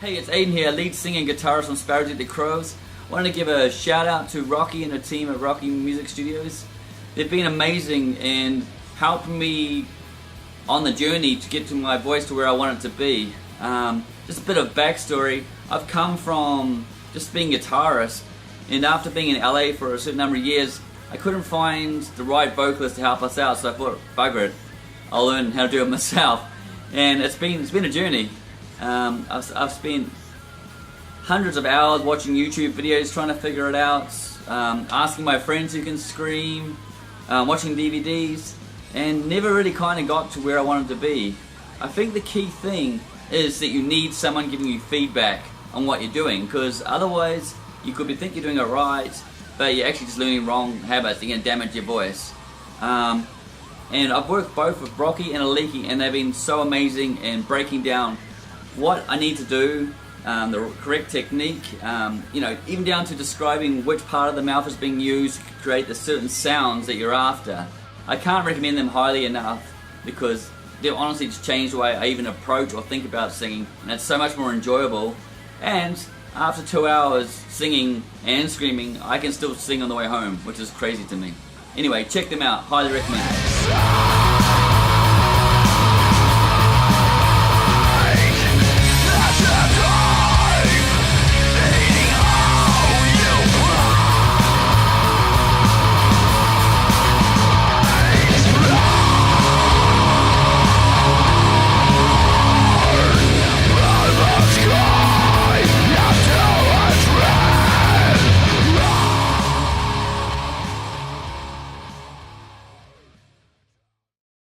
Hey, it's Aden here, lead singer and guitarist on Sparrows Eat Crows. Wanted to give a shout out to Rocky and the team at Rocky Music Studios. They've been amazing and helping me on the journey to get to my voice to where I want it to be. Just a bit of backstory. I've come from just being a guitarist, and after being in LA for a certain number of years, I couldn't find the right vocalist to help us out, so I thought, bugger it, I'll learn how to do it myself. And it's been a journey. I've spent hundreds of hours watching YouTube videos trying to figure it out, asking my friends who can scream, watching DVDs, and never really kind of got to where I wanted to be. I think the key thing is that you need someone giving you feedback on what you're doing, because otherwise you could think you're doing it right, but you're actually just learning wrong habits that are going to damage your voice. And I've worked both with Rocky and Aliki, and they've been so amazing in breaking down what I need to do, the correct technique, even down to describing which part of the mouth is being used to create the certain sounds that you're after. I can't recommend them highly enough because they've honestly just changed the way I even approach or think about singing, and it's so much more enjoyable. And after 2 hours singing and screaming, I can still sing on the way home, which is crazy to me. Anyway, check them out, highly recommend.